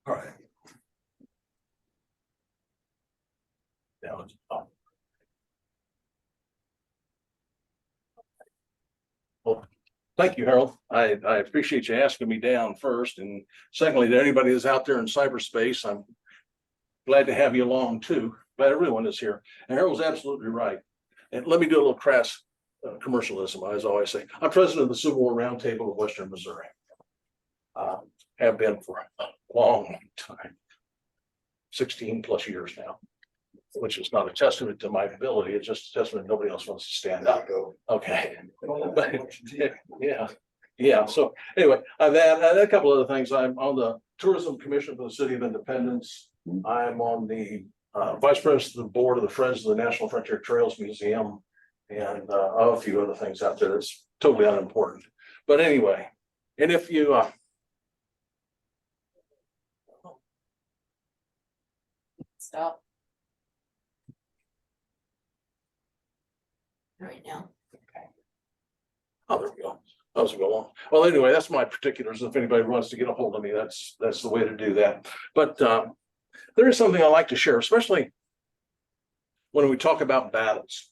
All right. Now it's up. Well, thank you, Harold. I appreciate you asking me down first. And secondly, to anybody that's out there in cyberspace, I'm glad to have you along too. Glad everyone is here. And Harold's absolutely right. And let me do a little crass commercialism, as I always say. I'm president of the Civil War Roundtable of Western Missouri. Have been for a long time, 16 plus years now, which is not a testament to my ability. It's just a testament nobody else wants to stand up. Okay. But, yeah. So anyway, I've had a couple other things. I'm on the Tourism Commission for the City of Independence. I'm on the vice president of the board of the Friends of the National Frontier Trails Museum, and a few other things out there that's totally unimportant. But anyway, and if you Stop. Right now. Okay. Oh, there we go. Those will go on. Well, anyway, that's my particulars. If anybody wants to get a hold of me, that's the way to do that. But there is something I like to share, especially when we talk about battles.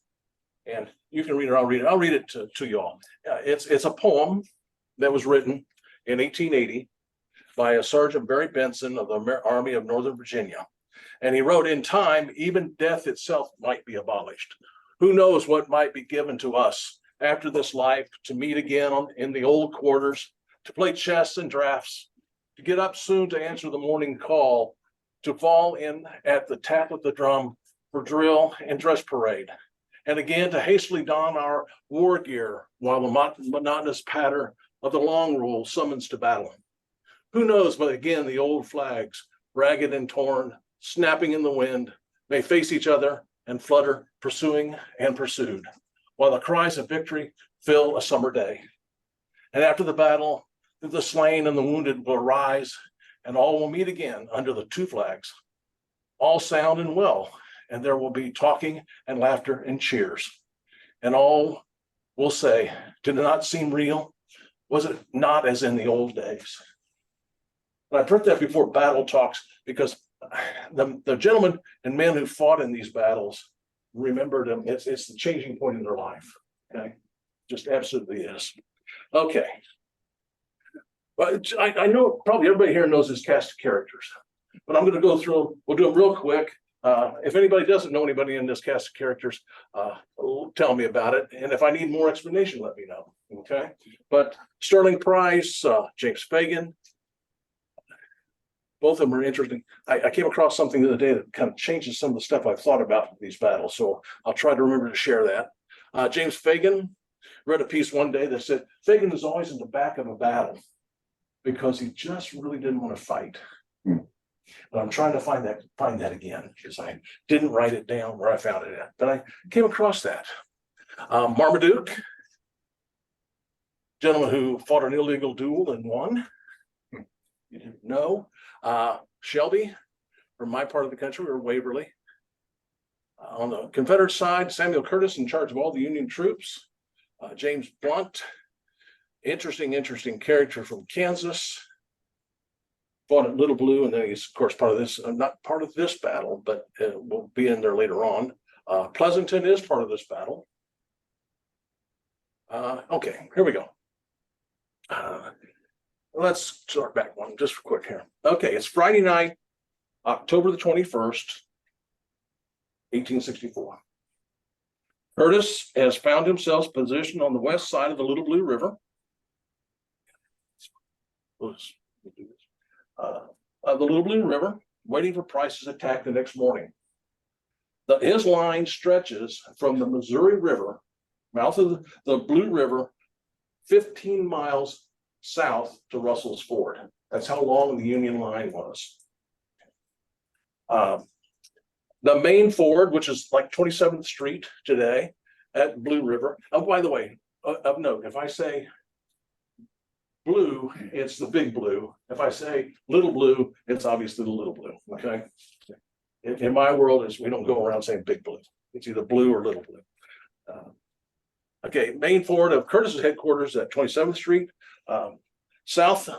And you can read it. I'll read it to y'all. It's a poem that was written in 1880 by a Sergeant Barry Benson of the Army of Northern Virginia. And he wrote, "In time, even death itself might be abolished. Who knows what might be given to us after this life, to meet again in the old quarters, to play chess and draughts, to get up soon to answer the morning call, to fall in at the tap of the drum for drill and dress parade, and again to hastily don our war gear while the monotonous patter of the long roll summons to battle. Who knows but again the old flags, ragged and torn, snapping in the wind, may face each other and flutter, pursuing and pursued, while the cries of victory fill a summer day. And after the battle, the slain and the wounded will rise, and all will meet again under the two flags, all sound and well, and there will be talking and laughter and cheers. And all will say, did it not seem real? Was it not as in the old days?" And I put that before battle talks because the gentlemen and men who fought in these battles remembered them. It's the changing point in their life. Okay, just absolutely is. Okay, but I know probably everybody here knows this cast of characters, but I'm going to go through them. We'll do them real quick. If anybody doesn't know anybody in this cast of characters, tell me about it. And if I need more explanation, let me know. Okay, but Sterling Price, James Fagan. Both of them are interesting. I came across something the other day that kind of changes some of the stuff I've thought about these battles. So I'll try to remember to share that. James Fagan, read a piece one day that said, Fagan is always in the back of a battle because he just really didn't want to fight. But I'm trying to find that again because I didn't write it down where I found it at. But I came across that. Marmaduke, gentleman who fought an illegal duel and won. You didn't know. Shelby, from my part of the country, or Waverly. On the Confederate side, Samuel Curtis in charge of all the Union troops. James Blunt, interesting character from Kansas. Fought at Little Blue, and then he's of course part of this, not part of this battle, but will be in there later on. Pleasanton is part of this battle. Okay, here we go. Let's start back one just quick here. Okay, it's Friday night, October the 21st, 1864. Curtis has found himself positioned on the west side of the Little Blue River. The Little Blue River, waiting for Price's attack the next morning. His line stretches from the Missouri River, mouth of the Blue River, 15 miles south to Russell's Ford. That's how long the Union line was. The main ford, which is like 27th Street today at Blue River. Oh, by the way, of note, if I say blue, it's the big blue. If I say little blue, it's obviously the little blue. Okay. In my world, we don't go around saying big blue. It's either blue or little blue. Okay, main ford of Curtis's headquarters at 27th Street. South,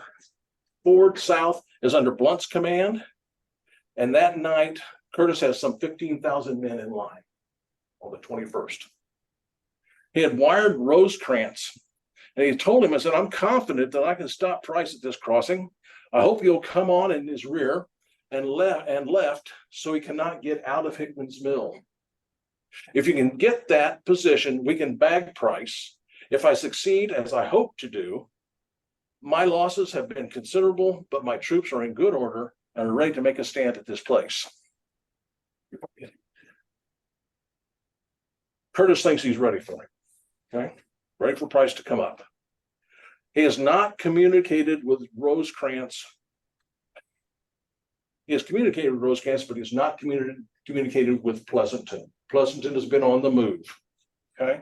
Ford south is under Blunt's command. And that night, Curtis has some 15,000 men in line on the 21st. He had wired Rosecrans, and he told him, I said, I'm confident that I can stop Price at this crossing. I hope you'll come on in his rear, and left so he cannot get out of Hickman's Mill. If you can get that position, we can bag Price. If I succeed, as I hope to do, my losses have been considerable, but my troops are in good order and are ready to make a stand at this place. Curtis thinks he's ready for it. Okay, ready for Price to come up. He has not communicated with Rosecrans. He has communicated with Rosecrans, but he's not communicated with Pleasanton. Pleasanton has been on the move. Okay,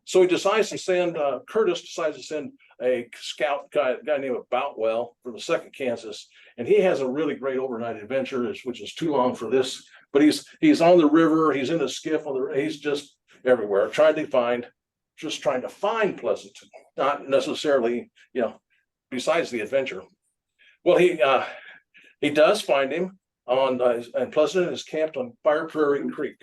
so he decides to send. Curtis decides to send a scout guy named Boutwell for the 2nd Kansas, and he has a really great overnight adventure, which is too long for this. But he's on the river. He's in a skiff on the. He's just everywhere, trying to find Pleasanton, not necessarily, besides the adventure. Well, he does find him and Pleasanton is camped on Fire Prairie Creek.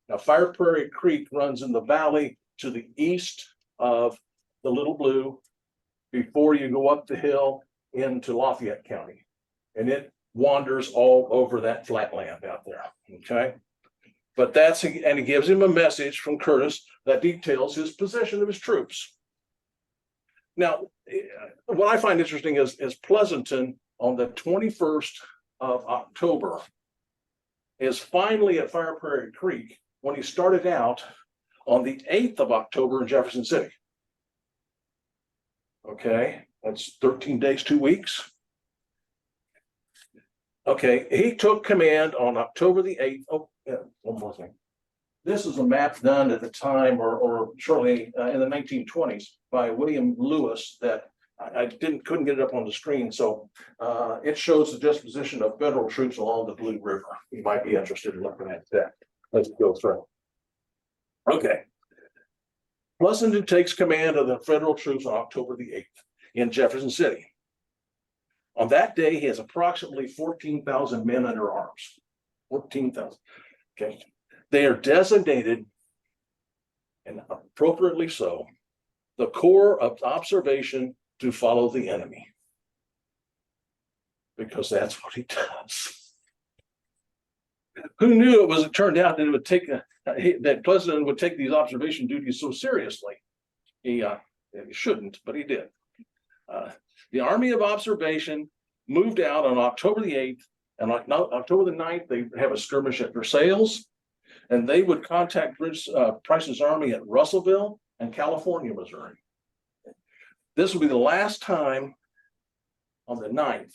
Now, Fire Prairie Creek runs in the valley to the east of the Little Blue before you go up the hill into Lafayette County, and it wanders all over that flatland out there. Okay. But and he gives him a message from Curtis that details his position of his troops. Now, what I find interesting is Pleasanton on the 21st of October is finally at Fire Prairie Creek when he started out on the 8th of October in Jefferson City. Okay, that's 13 days, 2 weeks. Okay, he took command on October the 8th. Oh, yeah, one more thing. This is a map done at the time or shortly in the 1920s by William Lewis that I couldn't get it up on the screen. So it shows the disposition of federal troops along the Blue River. You might be interested in looking at that. Let's go through. Okay. Pleasanton takes command of the federal troops on October the 8th in Jefferson City. On that day, he has approximately 14,000 men under arms. 14,000. Okay. They are designated, and appropriately so, the Corps of Observation to follow the enemy. Because that's what he does. Who knew it turned out that it would take that Pleasanton would take these observation duties so seriously? He shouldn't, but he did. The Army of Observation moved out on October the 8th, and on October the 9th, they have a skirmish at Versailles, and they would contact Price's army at Russellville and California, Missouri. This will be the last time on the 9th,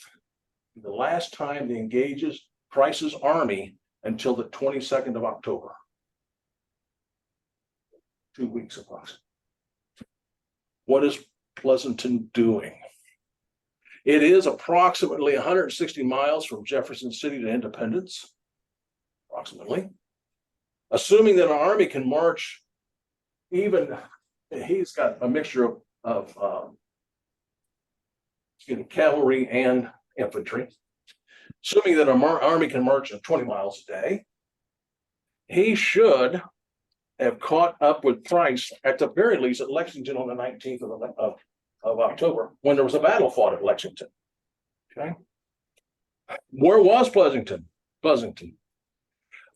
the last time he engages Price's army until the 22nd of October. 2 weeks approximately. What is Pleasanton doing? It is approximately 160 miles from Jefferson City to Independence, approximately. Assuming that an army can march he's got a mixture of cavalry and infantry. Assuming that an army can march 20 miles a day, he should have caught up with Price at the very least at Lexington on the 19th of October, when there was a battle fought at Lexington. Okay. Where was Pleasanton?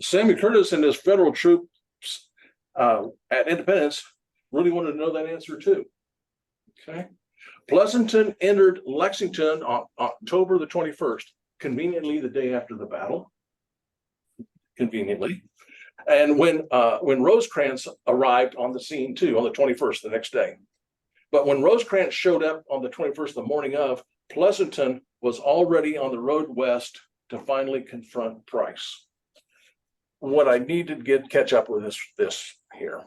Samuel Curtis and his federal troops at Independence really wanted to know that answer too. Okay. Pleasanton entered Lexington on October the 21st, conveniently the day after the battle. Conveniently. And when Rosecrans arrived on the scene too, on the 21st, the next day. But when Rosecrans showed up on the 21st, the morning of, Pleasanton was already on the road west to finally confront Price. What I need to catch up with is this here.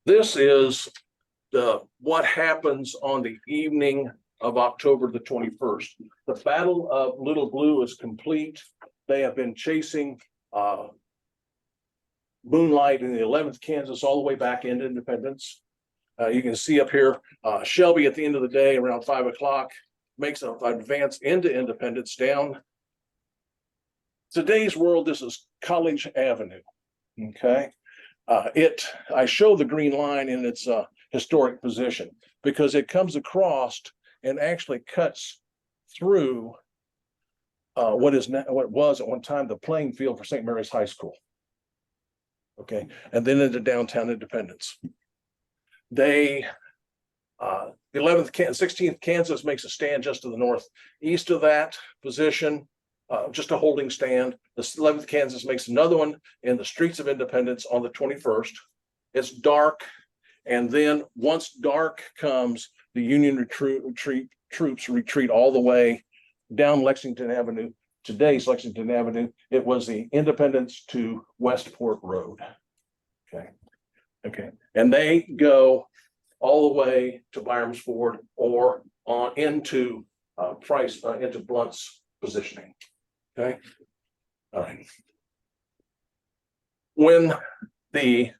This is what happens on the evening of October the 21st. The Battle of Little Blue is complete. They have been chasing moonlight in the 11th Kansas all the way back into Independence. You can see up here, Shelby at the end of the day around 5 o'clock makes an advance into Independence down. Today's world, this is College Avenue. Okay. I show the green line in its historic position because it comes across and actually cuts through what was at one time the playing field for St. Mary's High School. Okay, and then into downtown Independence. They 16th Kansas makes a stand just to the northeast of that position, just a holding stand. The 11th Kansas makes another one in the streets of Independence on the 21st. It's dark, and then once dark comes, the Union troops retreat all the way down Lexington Avenue. Today's Lexington Avenue. It was the Independence to Westport Road. Okay, and they go all the way to Byram's Ford or on into into Blunt's positioning. Okay, all right. When the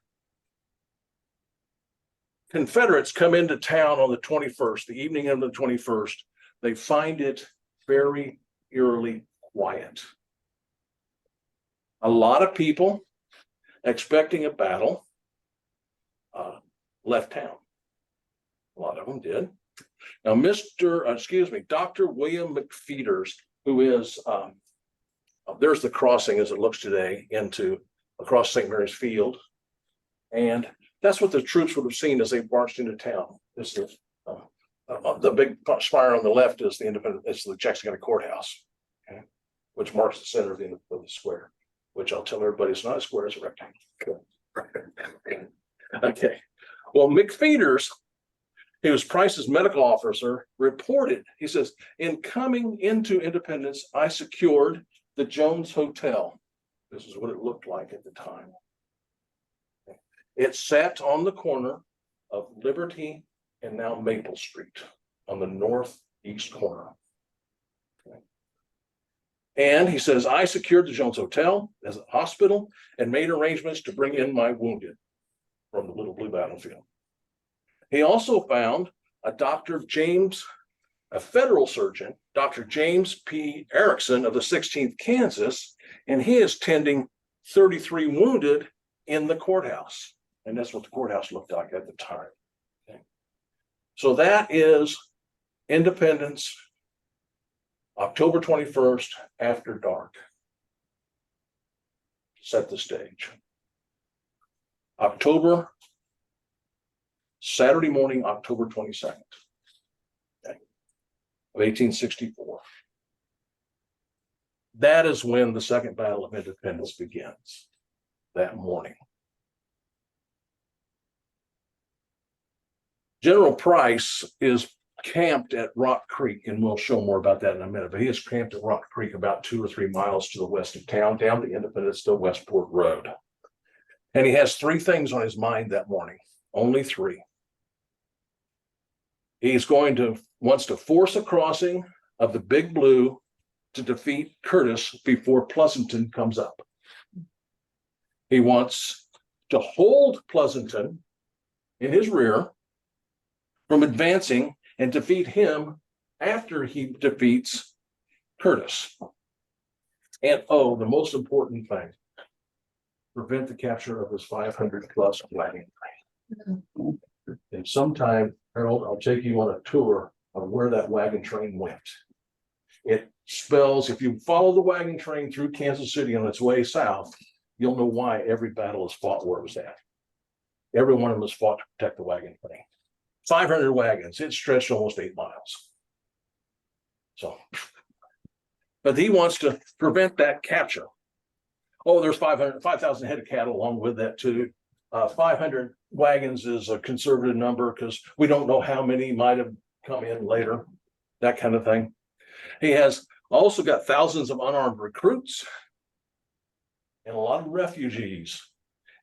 Confederates come into town on the 21st, the evening of the 21st, they find it very eerily quiet. A lot of people expecting a battle left town. A lot of them did. Now, Dr. William McFeeters, who is, there's the crossing as it looks today across St. Mary's Field. And that's what the troops would have seen as they marched into town. This is the big spire on the left is it's the Jackson County Courthouse, okay, which marks the center of the square, which I'll tell everybody it's not a square, it's a rectangle. Okay. Well, McFeeters, he was Price's medical officer, reported, he says, in coming into Independence, I secured the Jones Hotel. This is what it looked like at the time. It sat on the corner of Liberty and now Maple Street on the northeast corner. Okay. And he says, I secured the Jones Hotel as a hospital and made arrangements to bring in my wounded from the Little Blue Battlefield. He also found a federal surgeon, Dr. James P. Erickson of the 16th Kansas, and he is tending 33 wounded in the courthouse. And that's what the courthouse looked like at the time. Okay. So that is Independence, October 21st, after dark. Set the stage. Saturday morning, October 22nd, okay, of 1864. That is when the Second Battle of Independence begins, that morning. General Price is camped at Rock Creek, and we'll show more about that in a minute, but he is camped at Rock Creek about 2 or 3 miles to the west of town, down the Independence to Westport Road. And he has 3 things on his mind that morning, only 3. He's wants to force a crossing of the Big Blue to defeat Curtis before Pleasanton comes up. He wants to hold Pleasanton in his rear from advancing and defeat him after he defeats Curtis. And the most important thing, prevent the capture of his 500 plus wagon train. And sometime, Harold, I'll take you on a tour of where that wagon train went. It spells, if you follow the wagon train through Kansas City on its way south, you'll know why every battle is fought where it was at. Every one of them was fought to protect the wagon train. 500 wagons, it stretched almost 8 miles. So, but he wants to prevent that capture. There's 5,000 head of cattle along with that too. 500 wagons is a conservative number because we don't know how many might have come in later, that kind of thing. He has also got thousands of unarmed recruits and a lot of refugees.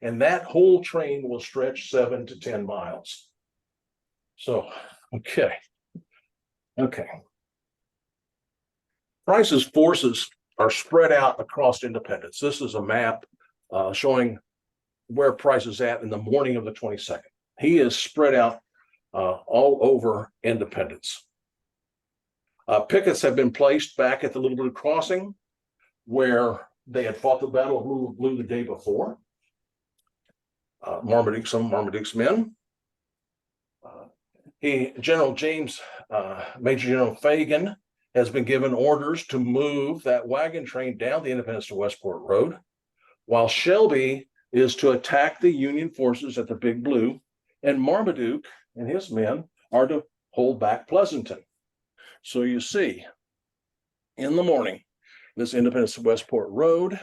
And that whole train will stretch 7 to 10 miles. So, okay. Price's forces are spread out across Independence. This is a map showing where Price is at in the morning of the 22nd. He is spread out all over Independence. Pickets have been placed back at the Little Blue Crossing, where they had fought the Battle of Little Blue the day before. Some of Marmaduke's men. General James, Major General Fagan has been given orders to move that wagon train down the Independence to Westport Road, while Shelby is to attack the Union forces at the Big Blue, and Marmaduke and his men are to hold back Pleasanton. So you see, in the morning, this Independence to Westport Road,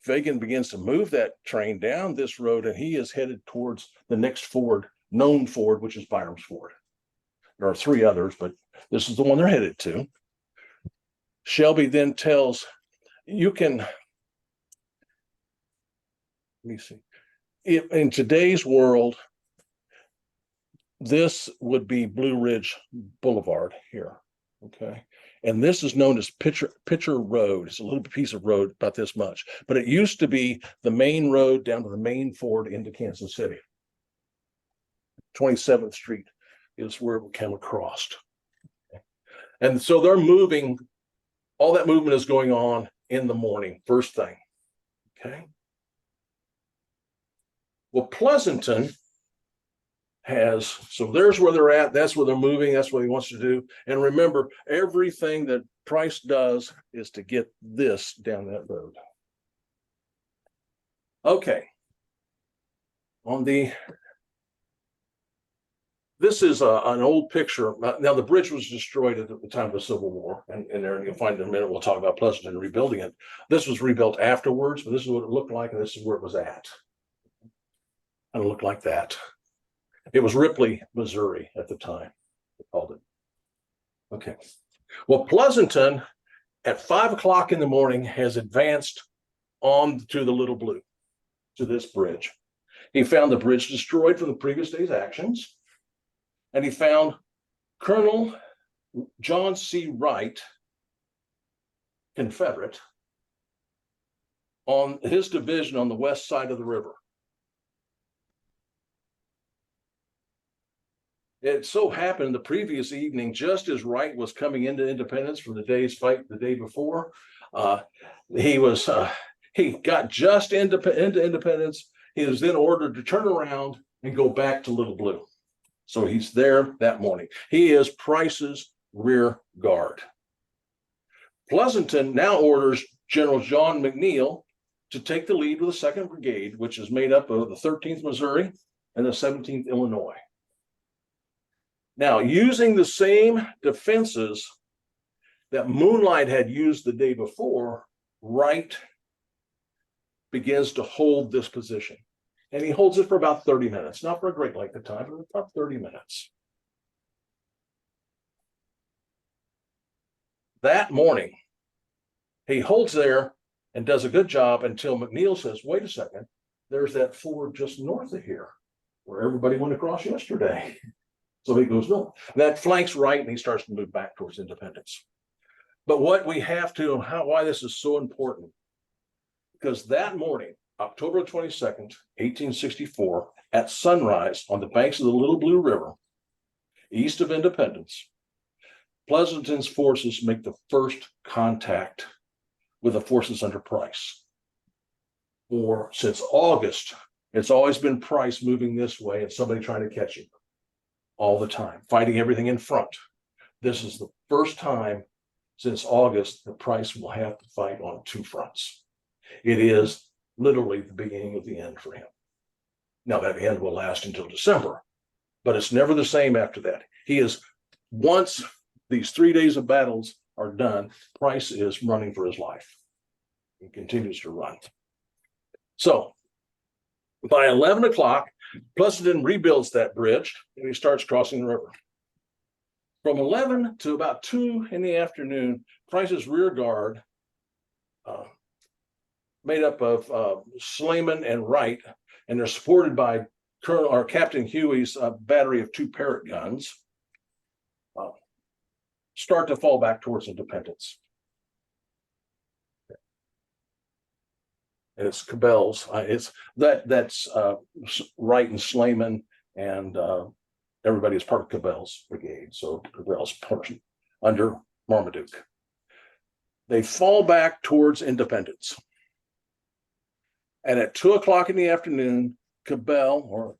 Fagan begins to move that train down this road, and he is headed towards the next ford, known ford, which is Byram's Ford. There are 3 others, but this is the one they're headed to. Shelby then tells, let me see, if in today's world, this would be Blue Ridge Boulevard here, okay? And this is known as Pitcher Road. It's a little piece of road about this much, but it used to be the main road down to the main ford into Kansas City. 27th Street is where it came across. And so they're moving, all that movement is going on in the morning, first thing, okay? Well, Pleasanton so there's where they're at, that's where they're moving, that's what he wants to do. And remember, everything that Price does is to get this down that road. Okay. This is an old picture. Now, the bridge was destroyed at the time of the Civil War, and there you'll find in a minute, we'll talk about Pleasanton rebuilding it. This was rebuilt afterwards, but this is what it looked like, and this is where it was at. And it looked like that. It was Ripley, Missouri at the time, they called it. Okay. Well, Pleasanton at 5 o'clock in the morning has advanced on to the Little Blue, to this bridge. He found the bridge destroyed from the previous day's actions, and he found Colonel John C. Wright, Confederate, on his division on the west side of the river. It so happened the previous evening, just as Wright was coming into Independence from the day's fight the day before, he got just into Independence. He was then ordered to turn around and go back to Little Blue. So he's there that morning. He is Price's rear guard. Pleasanton now orders General John McNeil to take the lead with the 2nd Brigade, which is made up of the 13th Missouri and the 17th Illinois. Now, using the same defenses that Moonlight had used the day before, Wright begins to hold this position. And he holds it for about 30 minutes, not for a great length of time, but about 30 minutes. That morning, he holds there and does a good job until McNeil says, wait a second, there's that ford just north of here where everybody went across yesterday. So he goes north. That flanks Wright, and he starts to move back towards Independence. But what we have to, and why this is so important, because that morning, October 22nd, 1864, at sunrise on the banks of the Little Blue River, east of Independence, Pleasanton's forces make the first contact with the forces under Price. Since August, it's always been Price moving this way and somebody trying to catch him all the time, fighting everything in front. This is the first time since August that Price will have to fight on 2 fronts. It is literally the beginning of the end for him. Now, that end will last until December, but it's never the same after that. Once these 3 days of battles are done, Price is running for his life. He continues to run. So by 11 o'clock, Pleasanton rebuilds that bridge and he starts crossing the river. From 11 to about 2 in the afternoon, Price's rear guard, made up of Slayman and Wright, and they're supported by Captain Huey's battery of 2 Parrott guns, start to fall back towards Independence. and it's Cabell's. It's that's Wright and Slayman, and everybody is part of Cabell's brigade. So Cabell's person under Marmaduke. They fall back towards Independence. And at 2:00 in the afternoon, Cabell, or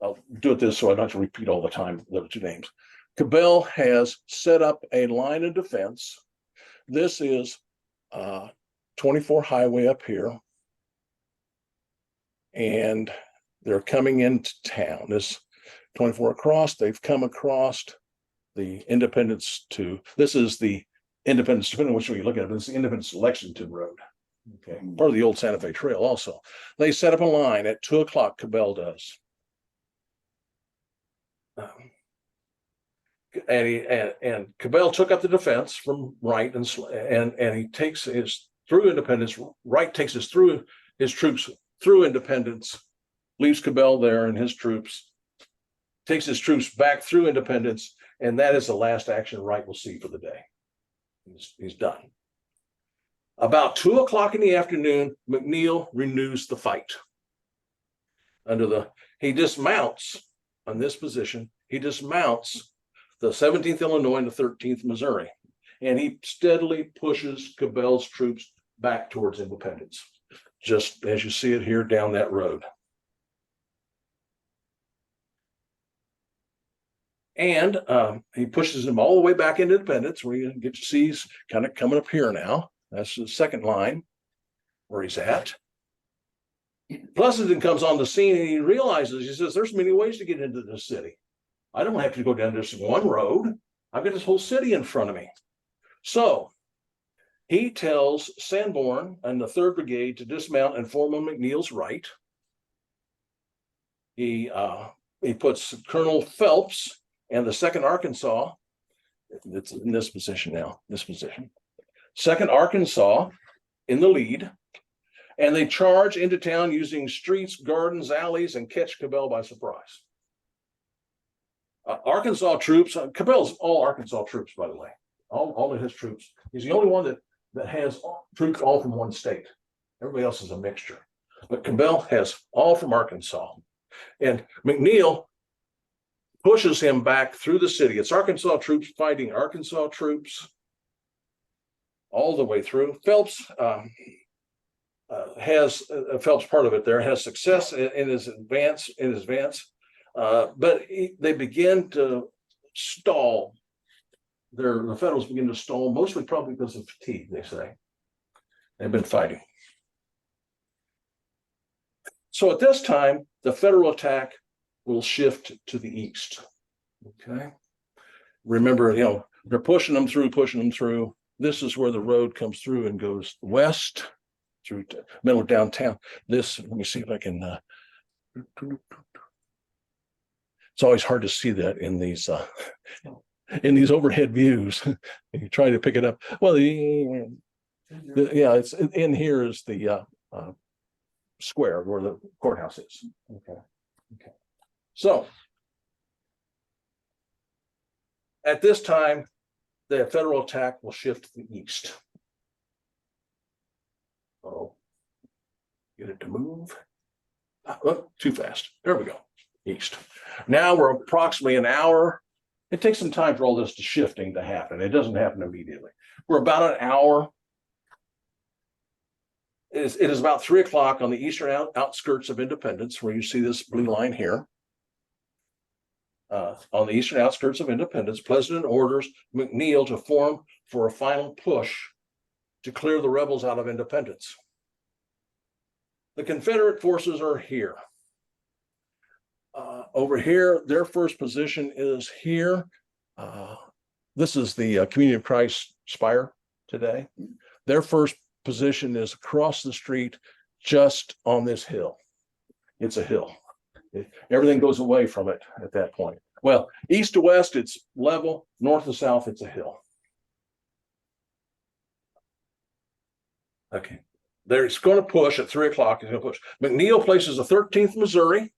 I'll do it this so I don't have to repeat all the time the two names. Cabell has set up a line of defense. This is 24 highway up here. And they're coming into town. This 24 across, they've come across the Independence to, this is the Independence, depending on which way you look at it, but it's the Independence Lexington Road. Okay, part of the old Santa Fe Trail also. They set up a line at 2:00, Cabell does. And Cabell took up the defense from Wright, and he takes his through Independence. Wright takes his troops through Independence, leaves Cabell there and his troops, takes his troops back through Independence, and that is the last action Wright will see for the day. He's done. About 2:00 in the afternoon, McNeil renews the fight. He dismounts on this position. He dismounts the 17th Illinois and the 13th Missouri, and he steadily pushes Cabell's troops back towards Independence, just as you see it here down that road. And he pushes them all the way back into Independence, where you get to see he's kind of coming up here now. That's the second line where he's at. Pleasanton comes on the scene and he realizes, he says, there's many ways to get into this city. I don't have to go down this one road. I've got this whole city in front of me. So he tells Sanborn and the 3rd Brigade to dismount and form on McNeil's right. He puts Colonel Phelps and the 2nd Arkansas, it's in this position now, this position. 2nd Arkansas in the lead, and they charge into town using streets, gardens, alleys, and catch Cabell by surprise. Arkansas troops, Cabell's all Arkansas troops, by the way, all of his troops. He's the only one that has troops all from one state. Everybody else is a mixture. But Cabell has all from Arkansas. And McNeil pushes him back through the city. It's Arkansas troops fighting Arkansas troops all the way through. Phelps has Phelps part of it there, has success in his advance, but they begin to stall. The Federals begin to stall, mostly probably because of fatigue, they say. They've been fighting. So at this time, the Federal attack will shift to the east. Okay. Remember, they're pushing them through. This is where the road comes through and goes west through middle of downtown. Let me see if I can. It's always hard to see that in these overhead views. You try to pick it up. Well, it's in here is the square where the courthouse is. Okay. So at this time, the Federal attack will shift to the east. Oh, get it to move. Oh, too fast. There we go. East. Now we're approximately an hour. It takes some time for all this shifting to happen. It doesn't happen immediately. We're about an hour. It is about 3:00 on the eastern outskirts of Independence, where you see this blue line here. On the eastern outskirts of Independence, Pleasanton orders McNeil to form for a final push to clear the rebels out of Independence. The Confederate forces are here. Over here, their first position is here. This is the Community of Christ spire today. Their first position is across the street, just on this hill. It's a hill. Everything goes away from it at that point. Well, east to west, it's level. North to south, it's a hill. Okay. It's going to push at 3:00. He's going to push. McNeil places the 13th Missouri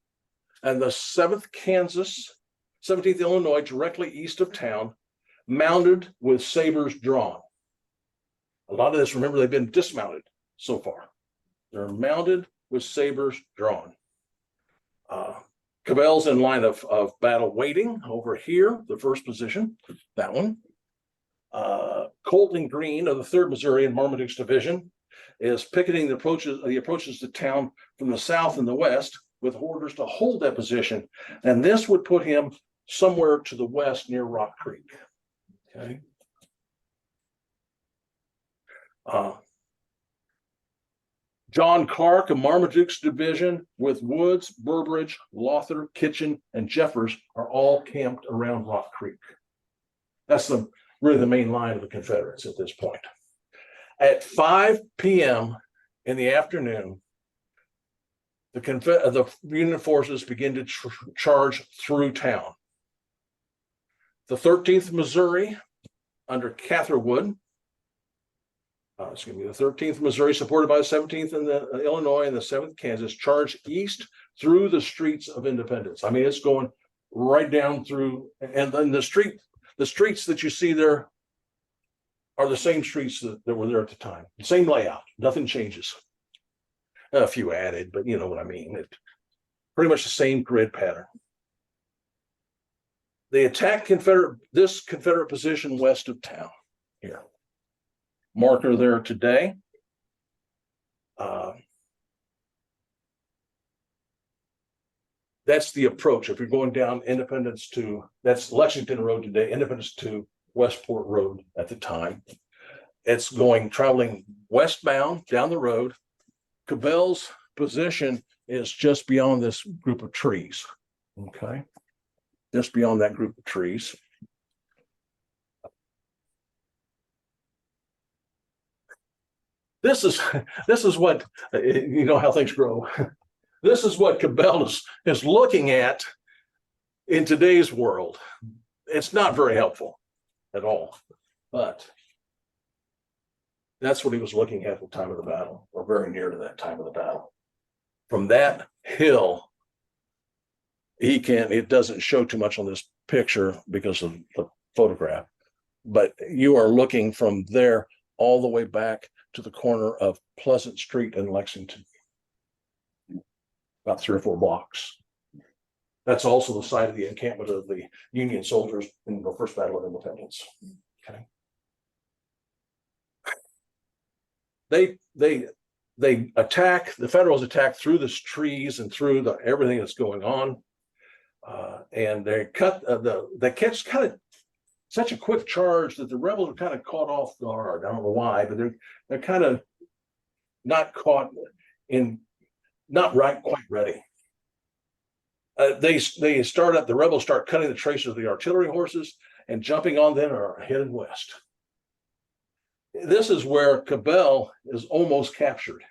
and the 7th Kansas, 17th Illinois directly east of town, mounted with sabers drawn. A lot of this, remember, they've been dismounted so far. They're mounted with sabers drawn. Cabell's in line of battle waiting over here, the first position, that one. Colton Green of the 3rd Missouri and Marmaduke's Division is picketing the approaches to town from the south and the west with orders to hold that position. And this would put him somewhere to the west near Rock Creek. Okay. John Clark of Marmaduke's Division with Woods, Burbridge, Lothar, Kitchen, and Jeffers are all camped around Rock Creek. That's really the main line of the Confederates at this point. At 5 p.m. in the afternoon, the Union forces begin to charge through town. The 13th Missouri under Catherwood, the 13th Missouri, supported by the 17th and the Illinois and the 7th Kansas, charge east through the streets of Independence. I mean, it's going right down through, and then the streets that you see there are the same streets that were there at the time. Same layout, nothing changes. A few added, but you know what I mean. Pretty much the same grid pattern. They attack this Confederate position west of town here. Marker there today. That's the approach. If you're going down Independence to, that's Lexington Road today, Independence to Westport Road at the time. It's traveling westbound down the road. Cabell's position is just beyond this group of trees. Okay. Just beyond that group of trees. This is what, you know how things grow. This is what Cabell is looking at in today's world. It's not very helpful at all, but that's what he was looking at the time of the battle, or very near to that time of the battle. From that hill, it doesn't show too much on this picture because of the photograph, but you are looking from there all the way back to the corner of Pleasant Street in Lexington, about 3 or 4 blocks. That's also the site of the encampment of the Union soldiers in the first Battle of Independence. Okay. They attack, the Federals attack through the trees and through everything that's going on. And they catch kind of such a quick charge that the rebels are kind of caught off guard. I don't know why, but they're kind of not quite ready. The rebels start cutting the traces of the artillery horses and jumping on them and are headed west. This is where Cabell is almost captured.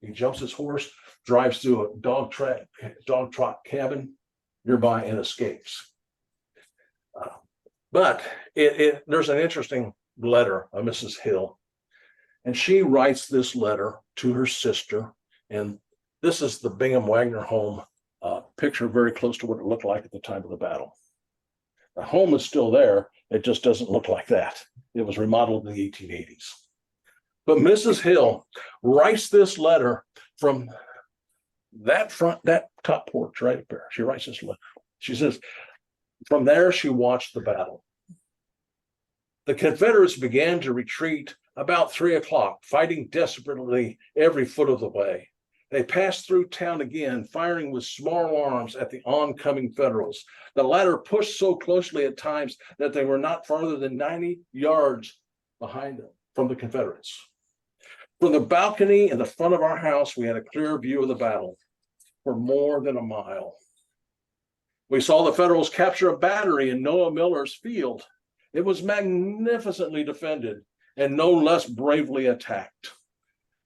He jumps his horse, drives through a dog trot cabin nearby and escapes. But there's an interesting letter of Mrs. Hill, and she writes this letter to her sister, and this is the Bingham Wagner home picture, very close to what it looked like at the time of the battle. The home is still there, it just doesn't look like that. It was remodeled in the 1880s. But Mrs. Hill writes this letter from that top porch right up there. She writes this letter. She says, from there, she watched the battle. The Confederates began to retreat about 3 o'clock, fighting desperately every foot of the way. They passed through town again, firing with small arms at the oncoming Federals. The latter pushed so closely at times that they were not farther than 90 yards behind them from the Confederates. From the balcony in the front of our house, we had a clear view of the battle for more than a mile. We saw the Federals capture a battery in Noah Miller's field. It was magnificently defended and no less bravely attacked.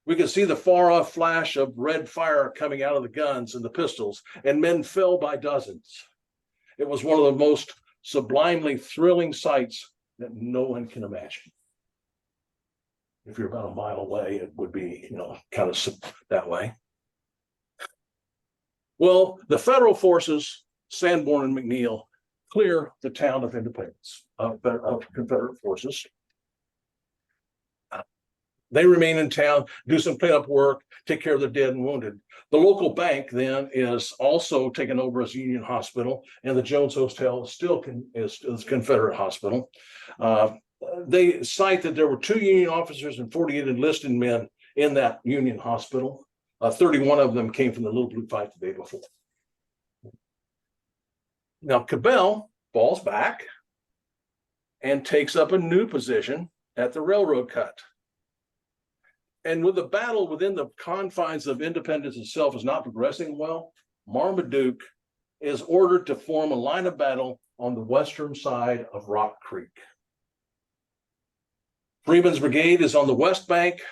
We could see the far-off flash of red fire coming out of the guns and the pistols, and men fell by dozens. It was one of the most sublimely thrilling sights that no one can imagine. If you're about a mile away, it would be, kind of that way. Well, the Federal forces, Sanborn and McNeil, clear the town of Independence of Confederate forces. They remain in town, do some cleanup work, take care of the dead and wounded. The local bank then is also taken over as Union Hospital, and the Jones Hotel is Confederate Hospital. They cite that there were 2 Union officers and 48 enlisted men in that Union Hospital. 31 of them came from the Little Blue fight the day before. Now Cabell falls back and takes up a new position at the railroad cut. And with the battle within the confines of Independence itself is not progressing well, Marmaduke is ordered to form a line of battle on the western side of Rock Creek. Freeman's brigade is on the west bank,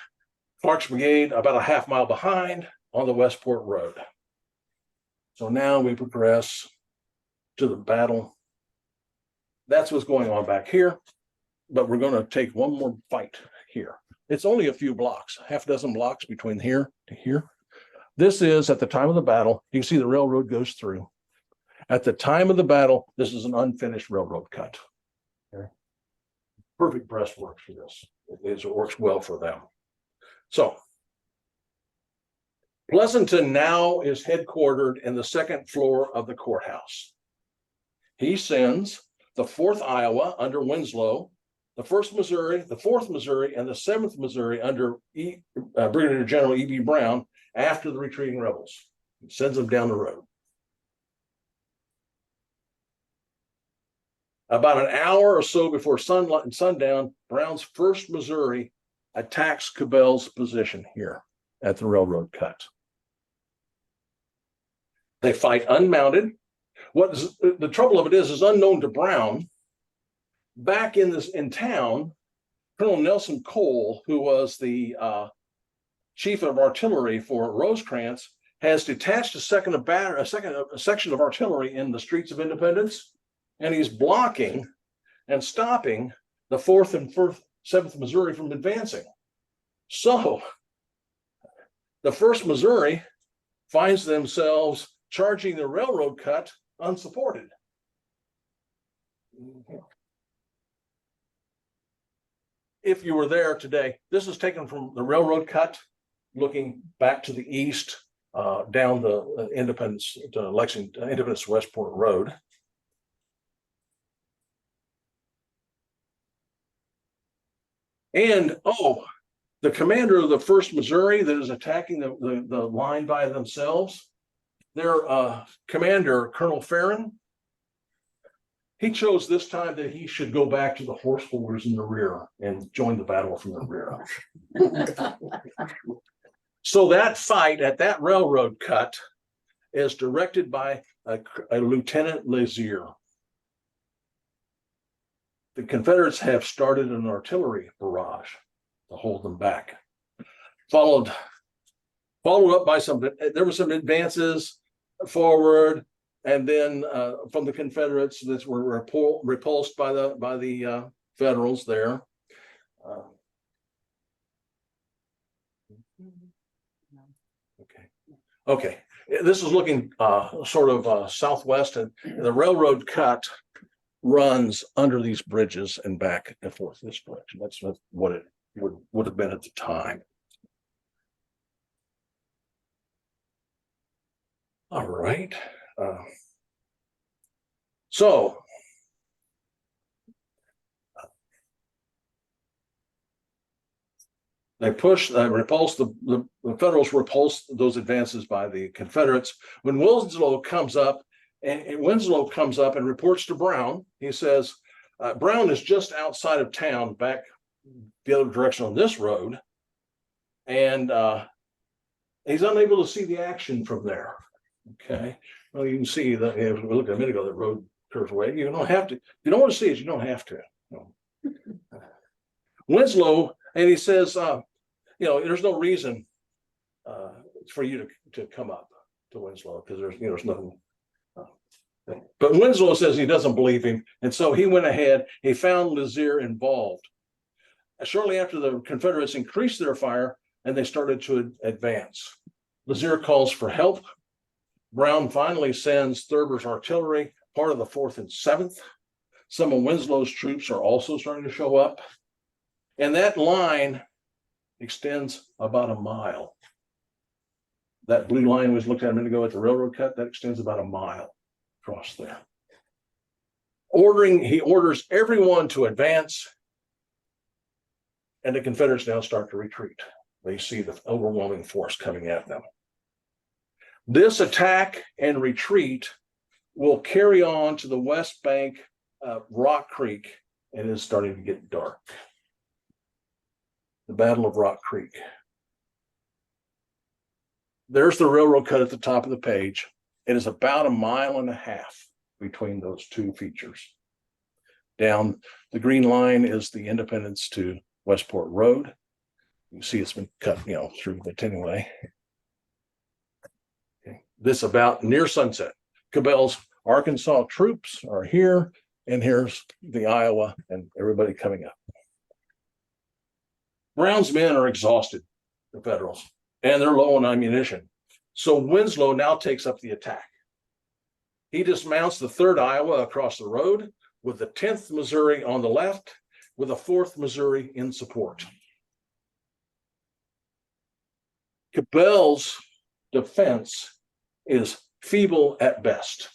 Clark's brigade about a half mile behind on the Westport Road. So now we progress to the battle. That's what's going on back here, but we're going to take one more fight here. It's only a few blocks, half a dozen blocks between here to here. This is at the time of the battle. You can see the railroad goes through. At the time of the battle, this is an unfinished railroad cut. Okay. Perfect breastwork for this. It works well for them. So Pleasanton now is headquartered in the 2nd floor of the courthouse. He sends the 4th Iowa under Winslow, the 1st Missouri, the 4th Missouri, and the 7th Missouri under Brigadier General E.B. Brown after the retreating rebels. He sends them down the road. About an hour or so before sundown, Brown's 1st Missouri attacks Cabell's position here at the railroad cut. They fight unmounted. The trouble of it is unknown to Brown. Back in town, Colonel Nelson Cole, who was the chief of artillery for Rosecrans, has detached a section of artillery in the streets of Independence, and he's blocking and stopping the 4th and 7th Missouri from advancing. So the 1st Missouri finds themselves charging the railroad cut unsupported. If you were there today, this is taken from the railroad cut, looking back to the east, down the Independence to Lexington, Independence Westport Road. And the commander of the 1st Missouri that is attacking the line by themselves, their commander, Colonel Farron, he chose this time that he should go back to the horse holders in the rear and join the battle from the rear. So that fight at that railroad cut is directed by a Lieutenant Lazier. The Confederates have started an artillery barrage to hold them back. Followed up by there were some advances forward, and then from the Confederates that were repulsed by the Federals there. Okay. This is looking sort of southwest, and the railroad cut runs under these bridges and back and forth this direction. That's what it would have been at the time. All right. So they repulse the Federals repulse those advances by the Confederates. When Winslow comes up and reports to Brown, he says, Brown is just outside of town, back the other direction on this road, and he's unable to see the action from there. Okay, well, you can see that if we looked a minute ago, the road curves away. You don't have to. If you don't want to see it, you don't have to. No. Winslow, and he says, there's no reason for you to come up to Winslow, because there's nothing. But Winslow says he doesn't believe him, and so he went ahead. He found Lazier involved. Shortly after, the Confederates increased their fire, and they started to advance. Lazier calls for help. Brown finally sends Thurber's artillery, part of the 4th and 7th. Some of Winslow's troops are also starting to show up. And that line extends about a mile. That blue line was looked at a minute ago at the railroad cut, that extends about a mile across there. He orders everyone to advance, and the Confederates now start to retreat. They see the overwhelming force coming at them. This attack and retreat will carry on to the west bank of Rock Creek, and it's starting to get dark. The Battle of Rock Creek. There's the railroad cut at the top of the page. It is about 1.5 miles between those two features. Down the green line is the Independence to Westport Road. You can see it's been cut, through the Tenway. Okay. This about near sunset. Cabell's Arkansas troops are here, and here's the Iowa and everybody coming up. Brown's men are exhausted, the Federals, and they're low on ammunition. So Winslow now takes up the attack. He dismounts the 3rd Iowa across the road with the 10th Missouri on the left, with the 4th Missouri in support. Cabell's defense is feeble at best.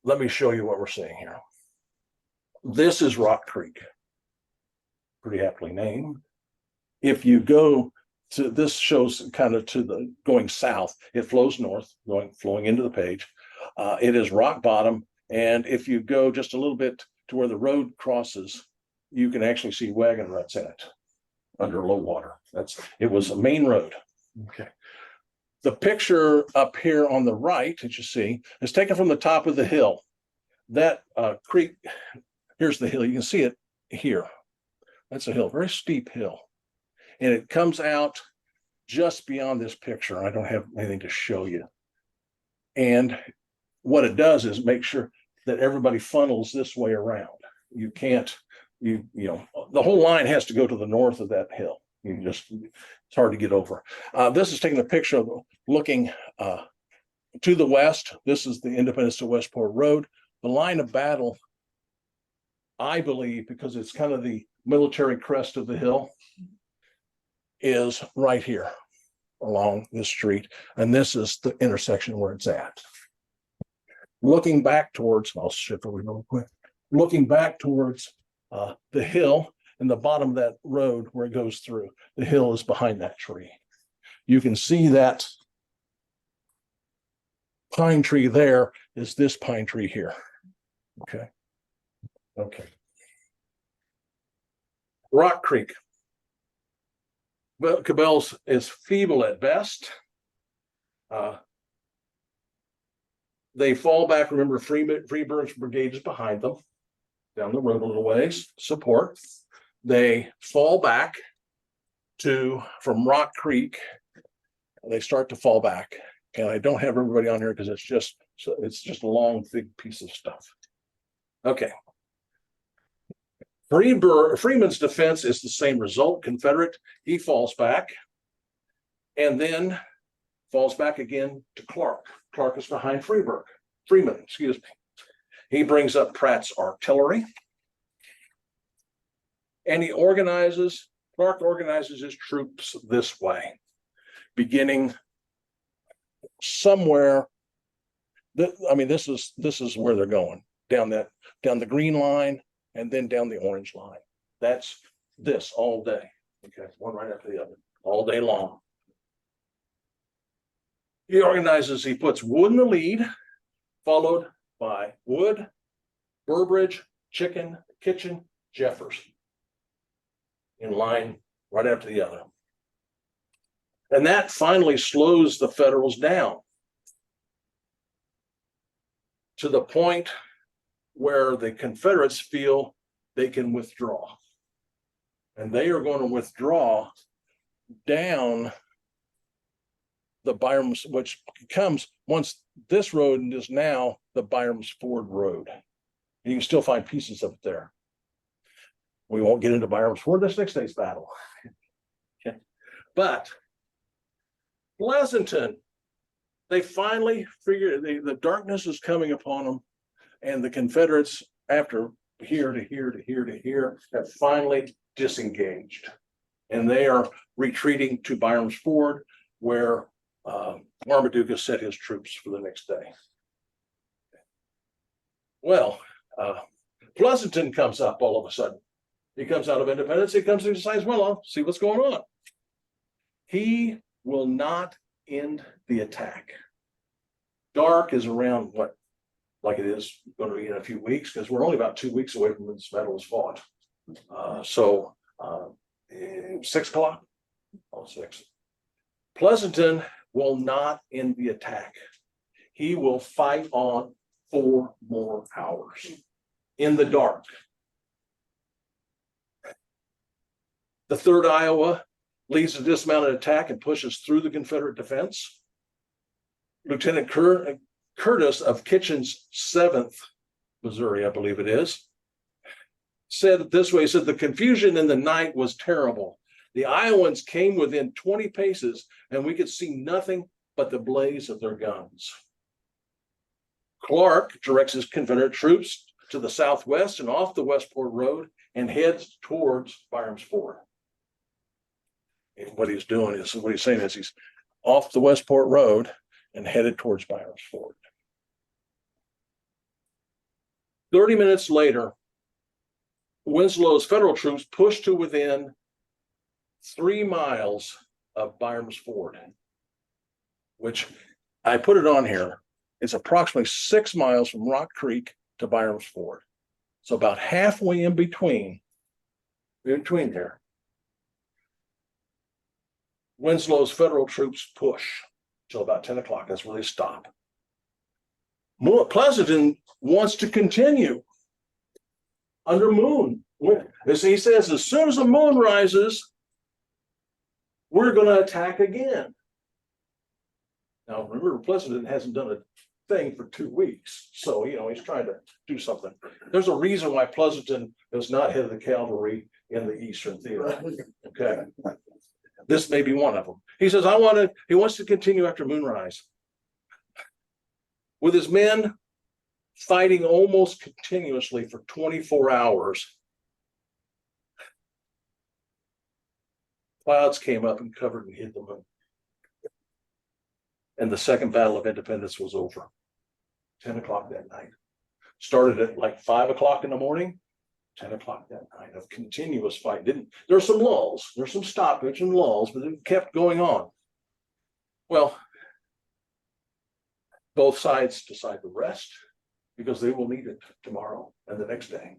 Let me show you what we're seeing here. This is Rock Creek, pretty aptly named. If you go to, this shows kind of to the going south, it flows north, flowing into the page. It is rock bottom, and if you go just a little bit to where the road crosses, you can actually see wagon ruts in it under low water. It was a main road. Okay. The picture up here on the right that you see is taken from the top of the hill. That creek, here's the hill. You can see it here. That's a hill, very steep hill. And it comes out just beyond this picture. I don't have anything to show you. And what it does is make sure that everybody funnels this way around. You can't, the whole line has to go to the north of that hill. It's hard to get over. This is taking a picture of looking to the west. This is the Independence to Westport Road. The line of battle, I believe, because it's kind of the military crest of the hill, is right here along this street. And this is the intersection where it's at. Looking back towards, I'll shift over real quick. Looking back towards the hill and the bottom of that road where it goes through, the hill is behind that tree. You can see that pine tree there is this pine tree here. Okay. Rock Creek. Well, Cabell's is feeble at best. They fall back. Remember, Freeburg's brigade is behind them, down the road a little ways, support. They fall back from Rock Creek. They start to fall back. And I don't have everybody on here because it's just a long, thick piece of stuff. Okay. Freeman's defense is the same result. Confederate, he falls back and then falls back again to Clark. Clark is behind Freeman, excuse me. He brings up Pratt's artillery and Clark organizes his troops this way, beginning somewhere. This is where they're going, down the green line and then down the orange line. That's this all day. Okay, one right after the other, all day long. He puts Wood in the lead, followed by Wood, Burbridge, Kitchen, Jeffers, in line right after the other. And that finally slows the Federals down to the point where the Confederates feel they can withdraw. And they are going to withdraw down the Byram's, which comes once this road is now the Byram's Ford Road. You can still find pieces of it there. We won't get into Byram's Ford, that's next day's battle. Okay. But Pleasanton, they finally figured the darkness is coming upon them. And the Confederates, after here to here to here to here, have finally disengaged. And they are retreating to Byram's Ford, where Marmaduke has set his troops for the next day. Well, Pleasanton comes up all of a sudden. He comes out of Independence. He comes and decides, well, I'll see what's going on. He will not end the attack. Dark is around what, like it is going to be in a few weeks, because we're only about 2 weeks away from when this battle was fought. 6 o'clock. Oh, 6. Pleasanton will not end the attack. He will fight on 4 more hours in the dark. The 3rd Iowa leads a dismounted attack and pushes through the Confederate defense. Lieutenant Curtis of Kitchen's 7th Missouri, I believe it is, said it this way. He said, the confusion in the night was terrible. The Iowans came within 20 paces and we could see nothing but the blaze of their guns. Clark directs his Confederate troops to the southwest and off the Westport Road and heads towards Byram's Ford. And what he's doing is, what he's saying is he's off the Westport Road and headed towards Byram's Ford. 30 minutes later, Winslow's Federal troops pushed to within 3 miles of Byram's Ford, which I put it on here. It's approximately 6 miles from Rock Creek to Byram's Ford. So about halfway in between there, Winslow's Federal troops push till about 10 o'clock. That's where they stop. Pleasanton wants to continue under moon. As he says, as soon as the moon rises, we're going to attack again. Now, remember, Pleasanton hasn't done a thing for 2 weeks. So, he's trying to do something. There's a reason why Pleasanton is not head of the cavalry in the Eastern Theater. Okay. This may be one of them. He says, he wants to continue after moonrise. With his men fighting almost continuously for 24 hours, clouds came up and covered and hid the moon. And the Second Battle of Independence was over. 10 o'clock that night. Started at like 5 o'clock in the morning, 10 o'clock that night of continuous fight. There's some lulls, there's some stoppage and lulls, but it kept going on. Well, both sides decide to rest because they will need it tomorrow and the next day,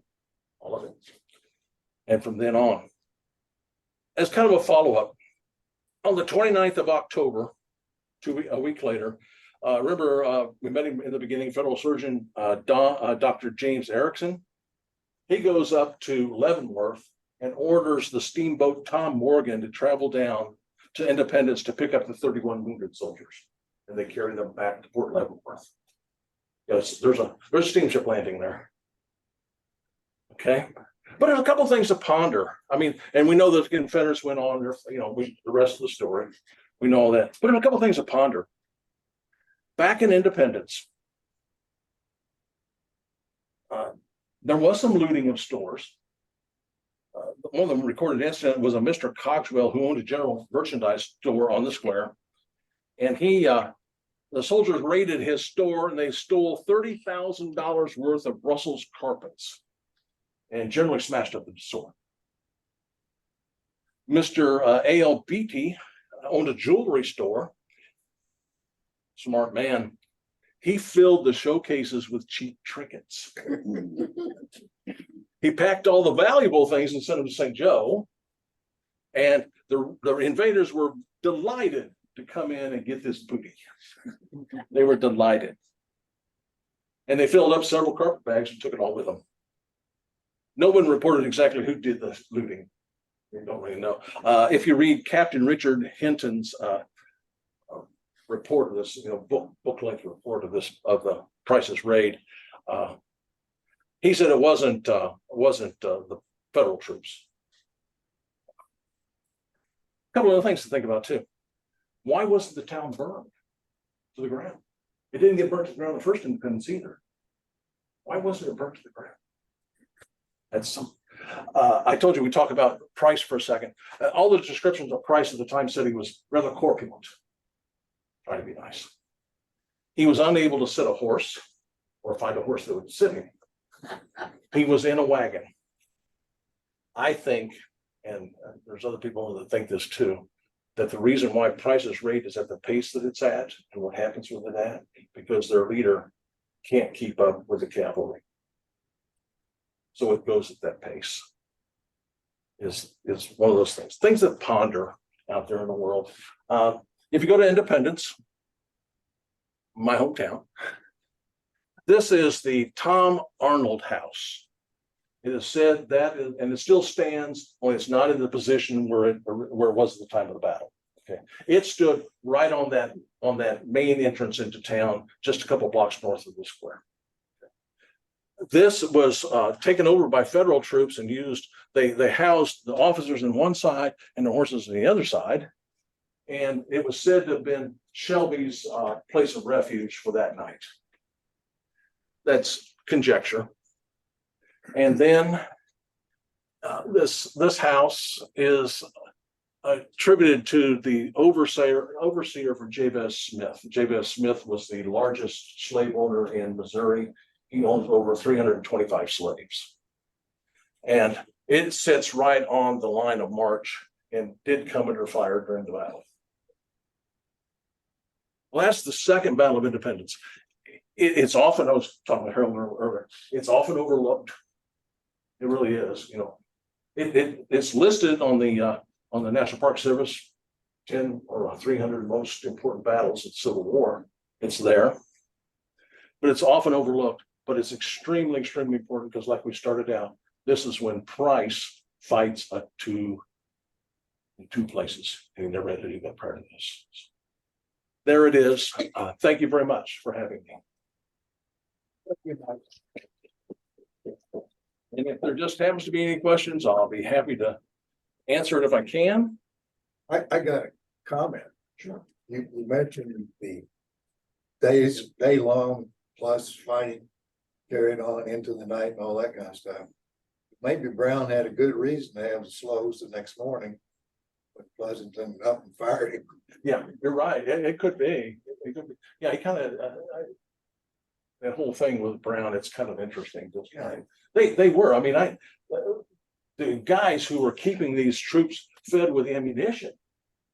all of it. And from then on, as kind of a follow-up, on the 29th of October, a week later, remember we met him in the beginning, Federal Surgeon Dr. James Erickson. He goes up to Leavenworth and orders the steamboat Tom Morgan to travel down to Independence to pick up the 31 wounded soldiers. And they carry them back to Port Leavenworth. Yes, there's a steamship landing there. Okay. But there's a couple things to ponder. I mean, and we know that the Confederates went on there, the rest of the story. We know all that. But there's a couple things to ponder. Back in Independence, there was some looting of stores. One of the recorded incident was a Mr. Cogswell who owned a general merchandise store on the square. And the soldiers raided his store and they stole $30,000 worth of Brussels carpets and generally smashed up the store. Mr. A.L. Beatty owned a jewelry store. Smart man. He filled the showcases with cheap trinkets. He packed all the valuable things and sent them to St. Joe. And the invaders were delighted to come in and get this booty. They were delighted. And they filled up several carpet bags and took it all with them. No one reported exactly who did the looting. We don't really know. If you read Captain Richard Hinton's report of this, book-length report of the Price's raid, he said it wasn't the federal troops. A couple of other things to think about too. Why wasn't the town burned to the ground? It didn't get burnt to the ground the first Independence either. Why wasn't it burnt to the ground? I told you we talk about price for a second. All the descriptions of price at the time said he was rather corpulent. Trying to be nice. He was unable to sit a horse or find a horse that would sit him. He was in a wagon. I think, and there's other people that think this too, that the reason why price is rate is at the pace that it's at and what happens with it at, because their leader can't keep up with the cavalry. So it goes at that pace. Is one of those things that ponder out there in the world. If you go to Independence, my hometown, this is the Tom Arnold House. It is said that, and it still stands, only it's not in the position where it was at the time of the battle. Okay, it stood right on that main entrance into town, just a couple blocks north of the square. This was taken over by federal troops and used. They housed the officers on one side and the horses on the other side, and it was said to have been Shelby's place of refuge for that night. That's conjecture. And then this house is attributed to the overseer for Jabez Smith. Jabez Smith was the largest slave owner in Missouri. He owns over 325 slaves. And it sits right on the line of march and did come under fire during the battle. Well, that's the second Battle of Independence. It's often, I was talking to Harold earlier, it's often overlooked. It really is, you know. It's listed on the National Park Service 10 or 300 most important battles of the Civil War. It's there, but it's often overlooked. But it's extremely, extremely important because, like we started out, this is when Price fights in two places, and he never had to do that prior to this. So there it is. Thank you very much for having me. And if there just happens to be any questions, I'll be happy to answer it if I can. I got a comment. Sure. You mentioned the day long plus fighting carried on into the night and all that kind of stuff. Maybe Brown had a good reason to have the slows the next morning when Pleasanton up and fired him. Yeah, you're right. It could be. It could be. Yeah, he kind of that whole thing with Brown. It's kind of interesting. Yeah, they were. I mean, the guys who were keeping these troops fed with ammunition.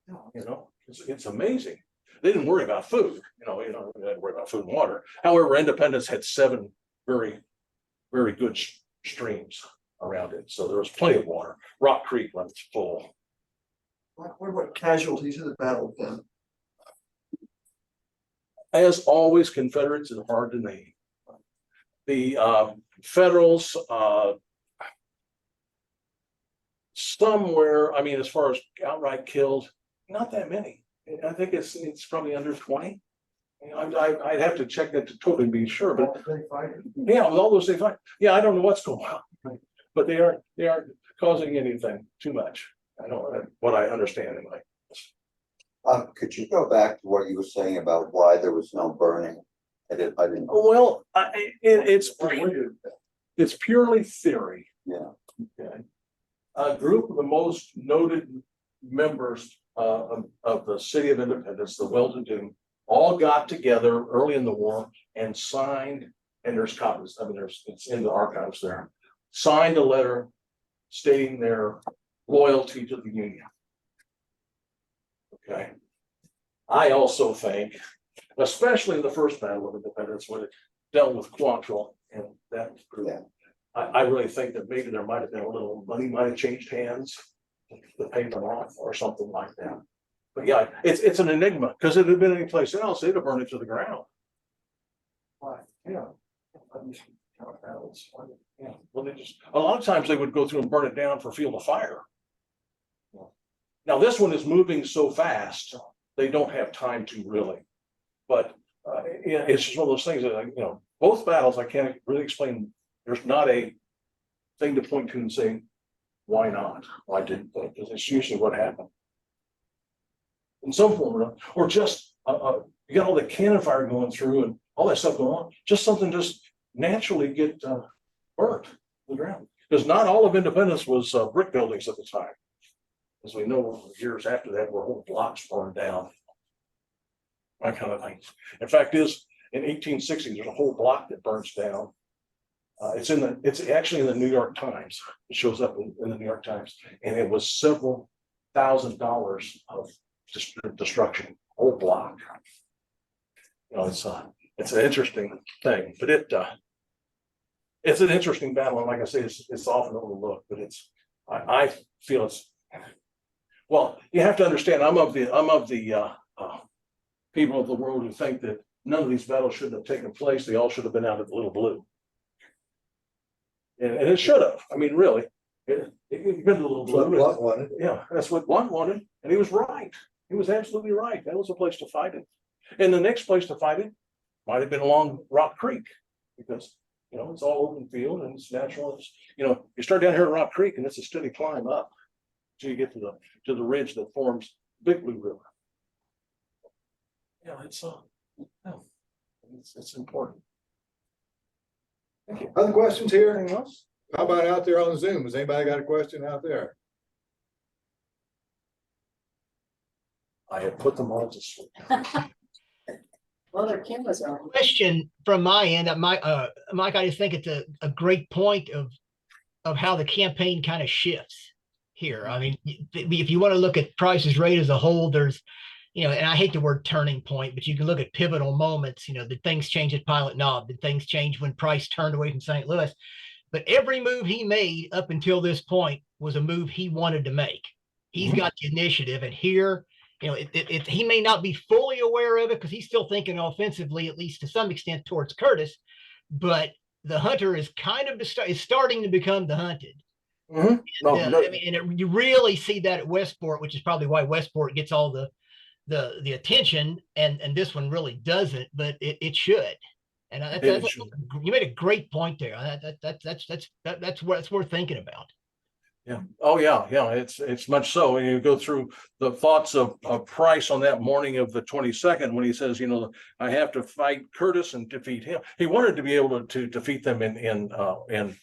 You know, it's amazing. They didn't worry about food. They didn't worry about food and water. However, Independence had 7 very, very good streams around it, so there was plenty of water. Rock Creek runs full. What about casualties of the battle then? As always, Confederates is hard to name. The Federals, somewhere, I mean, as far as outright killed, not that many. I think it's probably under 20. I'd have to check that to totally be sure, but yeah, with all those things, yeah, I don't know what's going on, but they aren't causing anything too much. I don't what I understand anyway. Could you go back to what you were saying about why there was no burning? I didn't. Well, it's purely theory. Yeah. Okay. A group of the most noted members of the City of Independence, the well-to-do, all got together early in the war and signed, and there's copies. I mean, it's in the archives there. Signed a letter stating their loyalty to the Union. Okay. I also think, especially in the first Battle of Independence, when it dealt with Quantrill and that group, Yeah. I really think that maybe there might have been a little money might have changed hands to pay them off or something like that. But yeah, it's an enigma because if it had been any place else, they'd have burned it to the ground. Why? Yeah. Yeah. Well, they just a lot of times they would go through and burn it down for field of fire. Now this one is moving so fast they don't have time to really. But it's just one of those things that both battles I can't really explain. There's not a thing to point to and say why not? Why didn't they? Because it's usually what happened. In some form or just you got all the cannon fire going through and all that stuff going on. Just something just naturally get burnt to the ground. Because not all of Independence was brick buildings at the time. As we know, years after that, were whole blocks burned down. That kind of thing. In fact, is in 1860, there's a whole block that burns down. It's actually in the New York Times. It shows up in the New York Times, and it was several $1,000s of destruction, whole block. You know, it's an interesting thing, but it's an interesting battle, and like I say, it's often overlooked, but I feel it's, well, you have to understand, I'm of the people of the world who think that none of these battles shouldn't have taken place. They all should have been out at the Little Blue. And it should have. I mean, really, it been to the Little Blue. Blunt wanted. Yeah, that's what Blunt wanted, and he was right. He was absolutely right. That was a place to fight it. And the next place to fight it might have been along Rock Creek, because you know it's all open field and it's natural. It's, you know, you start down here at Rock Creek, and it's a steady climb up till you get to the ridge that forms Big Blue River. Yeah, it's important. Thank you. Other questions here? Anything else? How about out there on Zoom? Has anybody got a question out there? I have put them all to sleep. Well, their cameras are on. Question from my end, Mike, I just think it's a great point of how the campaign kind of shifts here. I mean, if you want to look at Price is Right as a whole, there's, you know, and I hate the word turning point, but you can look at pivotal moments. You know, did things change at Pilot Knob? Did things change when Price turned away from St. Louis? But every move he made up until this point was a move he wanted to make. He's got the initiative, and here, you know, he may not be fully aware of it because he's still thinking offensively, at least to some extent, towards Curtis. But the hunter is kind of is starting to become the hunted. Mm-hmm. No, I mean, and you really see that at Westport, which is probably why Westport gets all the attention, and this one really doesn't, but it should. And you made a great point there. That's worth thinking about. Yeah. Oh yeah. Yeah. It's much so. And you go through the thoughts of Price on that morning of the 22nd when he says, you know, I have to fight Curtis and defeat him. He wanted to be able to defeat them in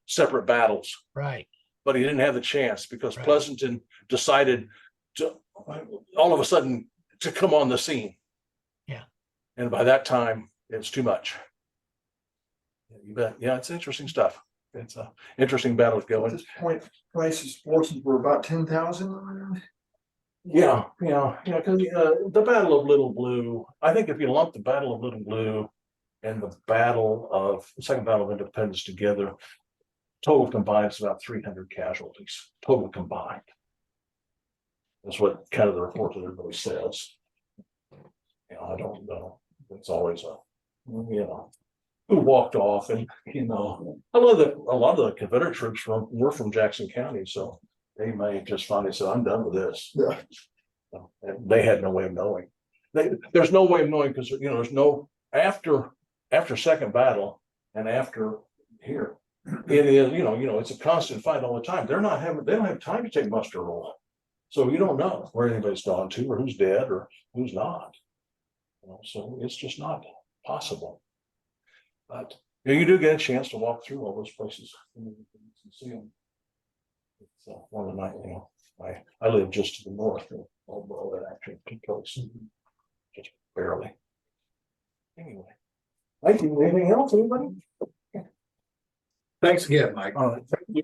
separate battles, right? But he didn't have the chance because Right. Pleasanton decided to all of a sudden to come on the scene. Yeah. And by that time, it's too much. You bet. Yeah, it's interesting stuff. It's a interesting battle At going. this point, Price's forces were about 10,000. Yeah, because the Battle of Little Blue, I think if you lump the Battle of Little Blue and the Second Battle of Independence together, total combined is about 300 casualties, total combined. That's what kind of the report that everybody says. You know, I don't know. It's always who walked off, and you know, a lot of the Confederate troops were from Jackson County, so they may have just finally said, "I'm done with this." Yeah. And they had no way of knowing. There's no way of knowing because you know there's no after second battle and after here. It is you know it's a constant fight all the time. They don't have time to take muster roll, so you don't know where anybody's gone to or who's dead or who's not. You know, so it's just not possible. But you do get a chance to walk through all those places and see them. It's one of the night, you know, I live just to the north of all that actually took place, just barely. Anyway, thank you. Anything else, anybody? Thanks again, Mike. All right, thank you.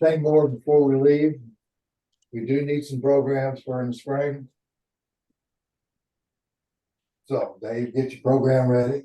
Say more before we leave. We do need some programs for in the spring. So Dave, get your program ready.